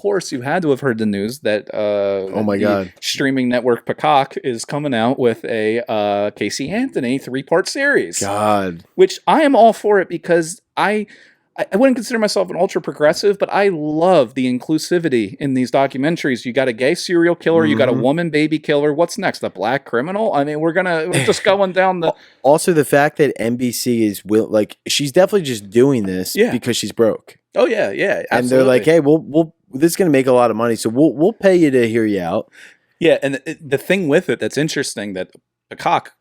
course, you had to have heard the news that Oh my God. streaming network Peacock is coming out with a Casey Anthony 3-part series. God. Which I am all for it because I wouldn't consider myself an ultra progressive, but I love the inclusivity in these documentaries. You got a gay serial killer, you got a woman baby killer. What's next? A black criminal? I mean, we're just going down the. Also, the fact that NBC is she's definitely just doing this because she's broke. Oh yeah, yeah, absolutely. And they're like, hey, we'll this is going to make a lot of money, so we'll pay you to hear you out. Yeah, and the thing with it that's interesting that Peacock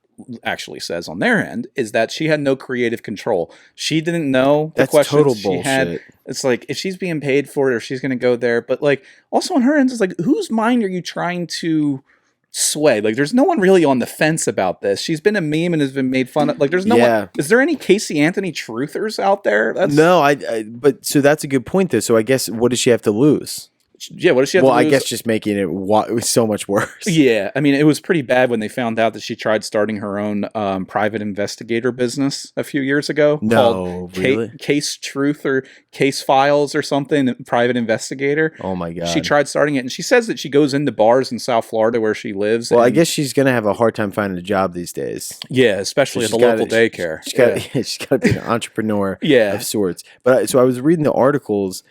actually says on their end is that she had no creative control. She didn't know the questions total she bullshit. had. It's like if she's being paid for it or she's going to go there, but like also on her end, it's like whose mind are you trying to sway? Like there's no one really on the fence about this. She's been a meme and has been made fun of. Like there's no one. Is there any Casey Anthony truthers out there? No, but so that's a good point though. So I guess what does she have to lose? Yeah, what does she have to lose? I guess just making it was so much worse. Yeah, I mean, it was pretty bad when they found out that she tried starting her own private investigator business a few years ago. No, called really? Case Truth or Case Files or something, private investigator. Oh my God. She tried starting it, and she says that she goes into bars in South Florida where she lives. Well, I guess she's going to have a hard time finding a job these days. Yeah, especially at the local daycare. She's got to be an entrepreneur of sorts. But so I was reading the articles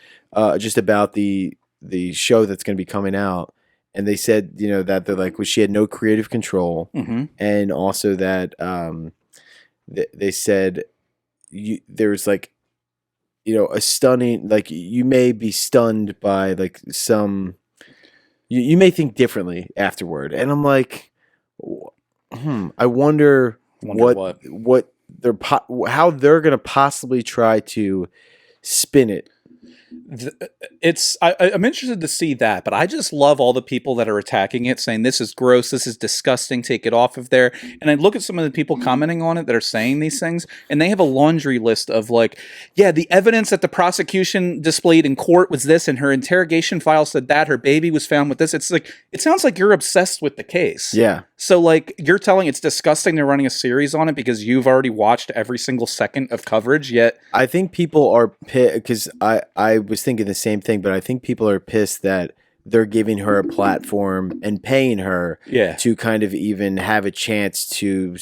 just about the show that's going to be coming out, and they said that they're like, well, she had no creative control, and also that they said there's like a stunning, like you may be stunned by like some you may think differently afterward, and I'm like, I wonder what how they're going to possibly try to spin it. I'm interested to see that, but I just love all the people that are attacking it, saying this is gross, this is disgusting, take it off of there. And I look at some of the people commenting on it that are saying these things, and they have a laundry list of like, yeah, the evidence that the prosecution displayed in court was this, and her interrogation file said that, her baby was found with this. It's like, it sounds like you're obsessed with the case. Yeah. So like you're telling it's disgusting they're running a series on it because you've already watched every single second of coverage, yet I think people are pissed because I was thinking the same thing, but I think people are pissed that they're giving her a platform and paying her to kind of even have a chance to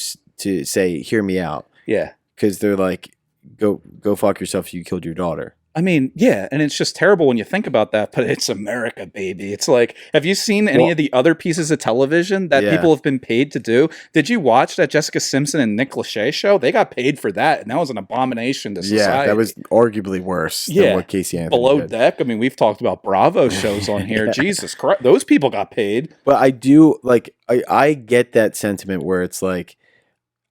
say, hear me out. Yeah. Because they're like, go fuck yourself if you killed your daughter. I mean, yeah, and it's just terrible when you think about that, but it's America, baby. It's like, have you seen any of the other pieces of television that people have been paid to do? Did you watch that Jessica Simpson and Nick Lachey show? They got paid for that, and that was an abomination to society. Yeah, that was arguably worse than what Casey Anthony Below did. Deck, I mean, we've talked about Bravo shows on here. Jesus Christ, those people got paid. But I do, like, I get that sentiment where it's like,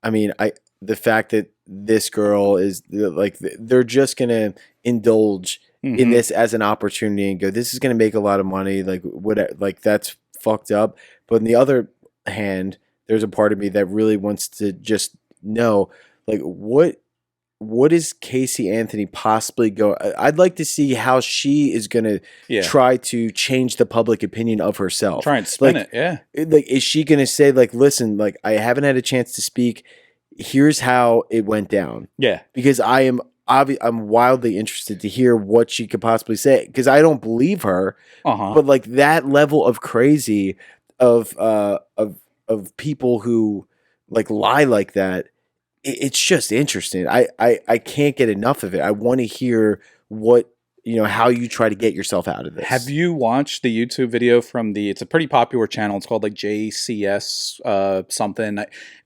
I mean, the fact that this girl is like, they're just going to indulge in this as an opportunity and go, this is going to make a lot of money. Like, what, like that's fucked up. But on the other hand, there's a part of me that really wants to just know, like, what is Casey Anthony possibly go? I'd like to see how she is going to try to change the public opinion of herself. Try and spin it. Yeah. Like, is she going to say like, listen, like I haven't had a chance to speak. Here's how it went down. Yeah. Because I'm wildly interested to hear what she could possibly say, because I don't believe her. But like that level of crazy of people who like lie like that, it's just interesting. I can't get enough of it. I want to hear what, how you try to get yourself out of this. Have you watched the YouTube video from it's a pretty popular channel. It's called like JCS something.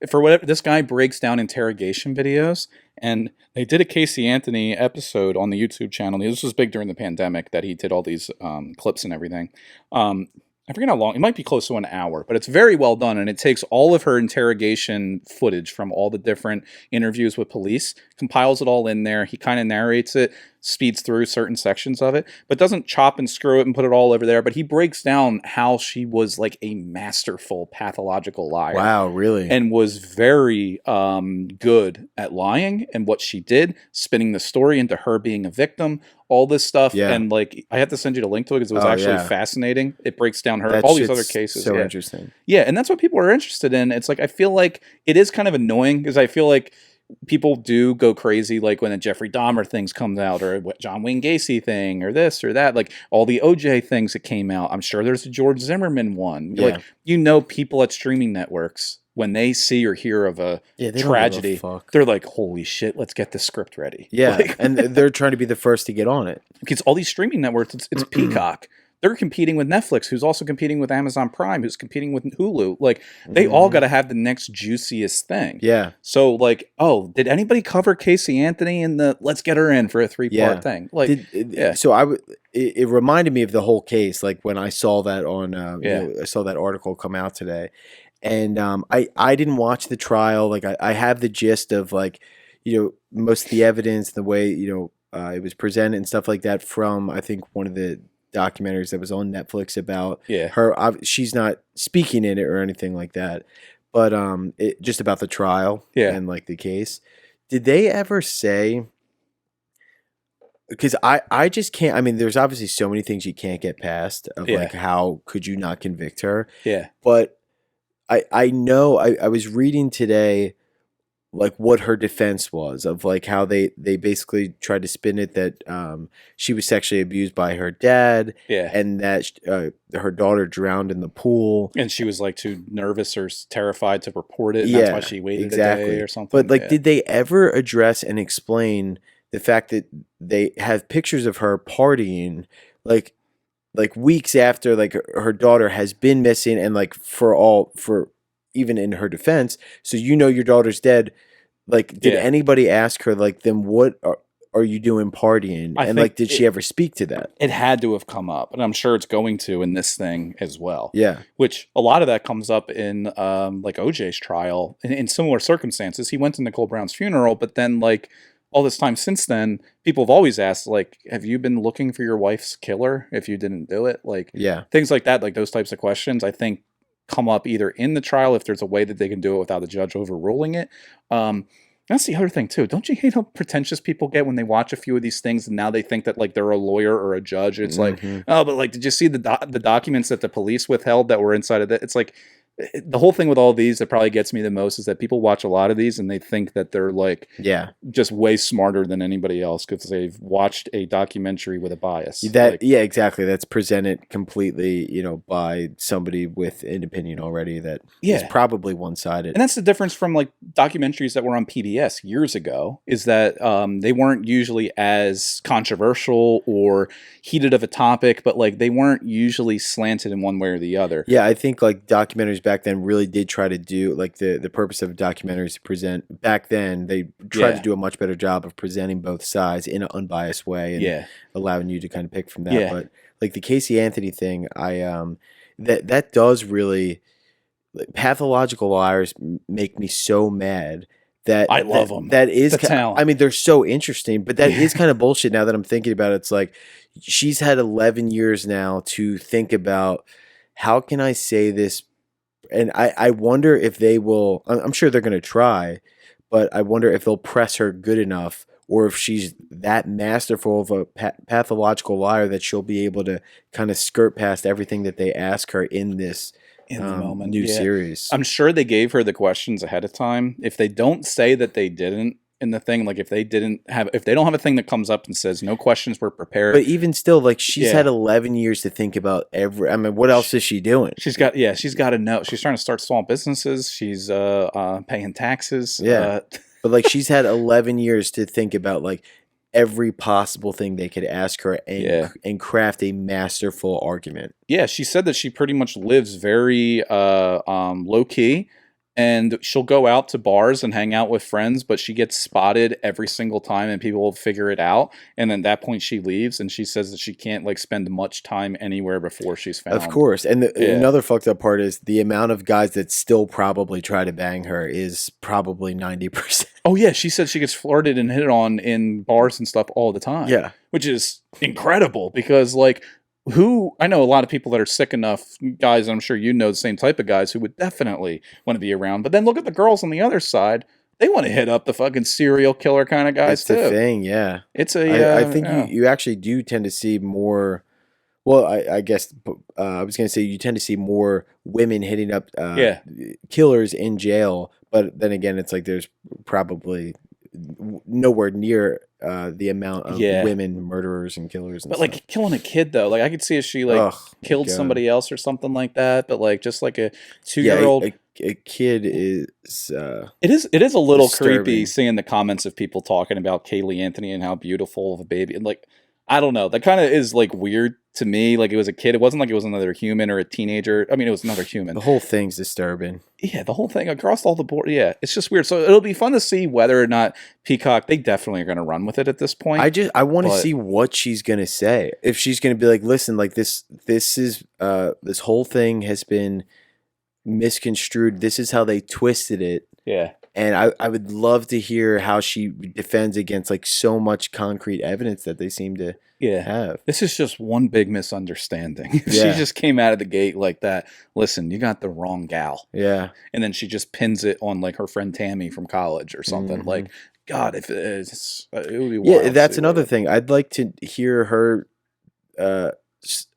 For whatever, this guy breaks down interrogation videos, and they did a Casey Anthony episode on the YouTube channel. This was big during the pandemic that he did all these clips and everything. I forget how long. It might be close to an hour, but it's very well done, and it takes all of her interrogation footage from all the different interviews with police, compiles it all in there. He kind of narrates it, speeds through certain sections of it, but doesn't chop and screw it and put it all over there. But he breaks down how she was like a masterful pathological liar. Wow, really? And was very good at lying and what she did, spinning the story into her being a victim, all this stuff. Yeah. And like, I have to send you the link to it because it was actually fascinating. It breaks down all these other cases. So interesting. Yeah, and that's what people are interested in. It's like, I feel like it is kind of annoying because I feel like people do go crazy, like when the Jeffrey Dahmer things comes out, or what John Wayne Gacy thing, or this or that, like all the OJ things that came out. I'm sure there's a George Zimmerman one. Yeah. Like, people at streaming networks, when they see or hear of a tragedy, they're like, holy shit, let's get the script ready. Yeah, and they're trying to be the first to get on it. Because all these streaming networks, it's Peacock. They're competing with Netflix, who's also competing with Amazon Prime, who's competing with Hulu. Like, they all got to have the next juiciest thing. Yeah. So, like, did anybody cover Casey Anthony in the let's get her in for a 3-part thing? Like, So it reminded me of the whole case, like when I saw that on, I saw that article come out today. And I didn't watch the trial. Like, I have the gist of, like, most of the evidence, the way, it was presented and stuff like that from, I think, one of the documentaries that was on Netflix about her. She's not speaking in it or anything like that, but just about the trial and like the case. Did they ever say? Because I just can't. I mean, there's obviously so many things you can't get past of like how could you not convict her? Yeah, but I know I was reading today, like what her defense was of like how they basically tried to spin it that she was sexually abused by her dad, and that her daughter drowned in the pool, and she was like too nervous or terrified to report it. And that's why she waited a day or something. But like, did they ever address and explain the fact that they have pictures of her partying, like weeks after like her daughter has been missing, and like for even in her defense, so your daughter's dead. Like, did anybody ask her like, then what are you doing partying? And like, did she ever speak to that? It had to have come up, and I'm sure it's going to in this thing as well. Yeah, which a lot of that comes up in like OJ's trial in similar circumstances. He went to Nicole Brown's funeral, but then like all this time since then, people have always asked, like, have you been looking for your wife's killer if you didn't do it? Like, things like that, like those types of questions, I think come up either in the trial if there's a way that they can do it without the judge overruling it. That's the other thing too. Don't you hate how pretentious people get when they watch a few of these things and now they think that like they're a lawyer or a judge? It's like, oh, but like, did you see the documents that the police withheld that were inside of that? It's like, the whole thing with all these that probably gets me the most is that people watch a lot of these and they think that they're like just way smarter than anybody else because they've watched a documentary with a bias. Exactly. That's presented completely, by somebody with an opinion already that is probably one-sided. And that's the difference from like documentaries that were on PBS years ago, is that they weren't usually as controversial or heated of a topic, but like they weren't usually slanted in one way or the other. Yeah, I think like documentaries back then really did try to do like the purpose of documentaries to present back then. They tried to do a much better job of presenting both sides in an unbiased way and allowing you to kind of pick from that. But like the Casey Anthony thing, that does really, like, pathological liars make me so mad. That I love them. That is, I mean, they're so interesting, but that is kind of bullshit. Now that I'm thinking about it, it's like she's had 11 years now to think about how can I say this. And I wonder if they will, I'm sure they're going to try, but I wonder if they'll press her good enough or if she's that masterful of a pathological liar that she'll be able to kind of skirt past everything that they ask her in this new series. I'm sure they gave her the questions ahead of time. If they don't say that they didn't in the thing, like if they don't have a thing that comes up and says no questions were prepared, but even still, like she's had 11 years to think about I mean, what else is she doing? She's got to know. She's trying to start small businesses. She's paying taxes. But like she's had 11 years to think about like every possible thing they could ask her and craft a masterful argument. Yeah, she said that she pretty much lives very low key. And she'll go out to bars and hang out with friends, but she gets spotted every single time and people will figure it out. And then at that point she leaves and she says that she can't like spend much time anywhere before she's found. Of course. And another fucked up part is the amount of guys that still probably try to bang her is probably 90%. Oh yeah. She said she gets flirted and hit on in bars and stuff all the time. Yeah. Which is incredible because like, I know a lot of people that are sick enough guys, I'm sure you know the same type of guys who would definitely want to be around. But then look at the girls on the other side. They want to hit up the fucking serial killer kind of guys. That's the thing, yeah. It's I think you actually do tend to see more Well, I guess I was going to say you tend to see more women hitting up Yeah. killers in jail, but then again, it's like there's probably nowhere near the amount of Yeah. women murderers and killers and But stuff. like killing a kid though, like I could see if she like Oh my killed God. somebody else or something like that, but like just like a Yeah, 2-year old. a kid is It is a little creepy disturbing. seeing the comments of people talking about Kaylee Anthony and how beautiful of a baby. And like, I don't know, that kind of is like weird to me. Like it was a kid. It wasn't like it was another human or a teenager. I mean, it was another human. The whole thing's disturbing. Yeah, the whole thing across all the board. Yeah, it's just weird. So it'll be fun to see whether or not Peacock. They definitely are going to run with it at this point. I want to But see what she's gonna say. If she's gonna be like, listen, like this is this whole thing has been misconstrued. This is how they twisted it. yeah, And I would love to hear how she defends against like so much concrete evidence that they seem to yeah. have. This is just one big misunderstanding. If Yeah. she just came out of the gate like that, listen, you got the wrong gal. Yeah. And then she just pins it on like her friend Tammy from college or something. Mhm. Like, God, if it would be wild Yeah, to that's see another what- thing. I'd like to hear her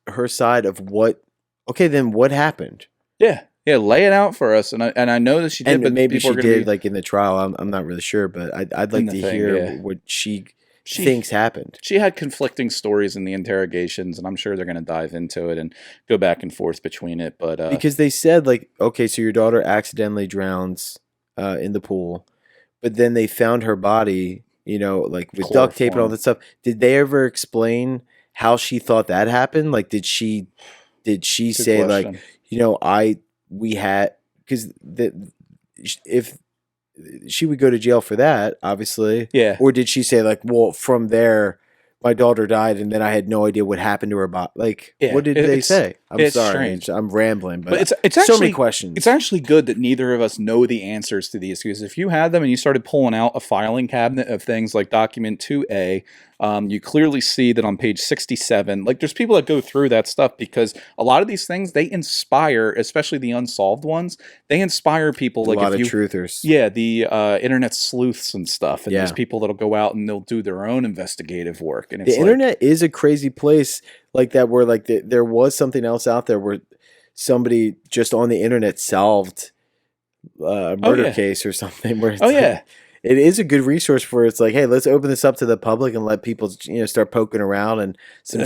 her side of what okay, then what happened? Yeah, yeah, lay it out for us. And I know that she did, And but maybe people she are going to did be like in the trial. I'm not really sure, but I'd in like the to thing. hear Yeah, what she she thinks happened. she had conflicting stories in the interrogations, and I'm sure they're going to dive into it and go back and forth between it. But Because they said like, okay, so your daughter accidentally drowns in the pool, but then they found her body, you know, like with duct tape and all chloroform. that stuff. Did they ever explain how she thought that happened? Like, did she Good say like, question. you know, we had because if she would go to jail for that, obviously, Yeah, or did she say like, well, from there, my daughter died, and then I had no idea what happened to her body? Like, yeah. what did they say? I'm It's sorry, strange. I'm rambling, But but it's so many actually questions. it's actually good that neither of us know the answers to these, because if you had them and you started pulling out a filing cabinet of things like document 2A, you clearly see that on page 67, like there's people that go through that stuff because a lot of these things they inspire, especially the unsolved ones, they inspire people. A Like lot if of you truthers. yeah, the internet sleuths and stuff, and Yeah. there's people that'll go out and they'll do their own investigative work, and The it's like internet is a crazy place like that, where like there was something else out there where somebody just on the internet solved a oh murder yeah, case or something. Where it's oh like, yeah. it is a good resource for it's like, hey, let's open this up to the public and let people, you know, start poking around and some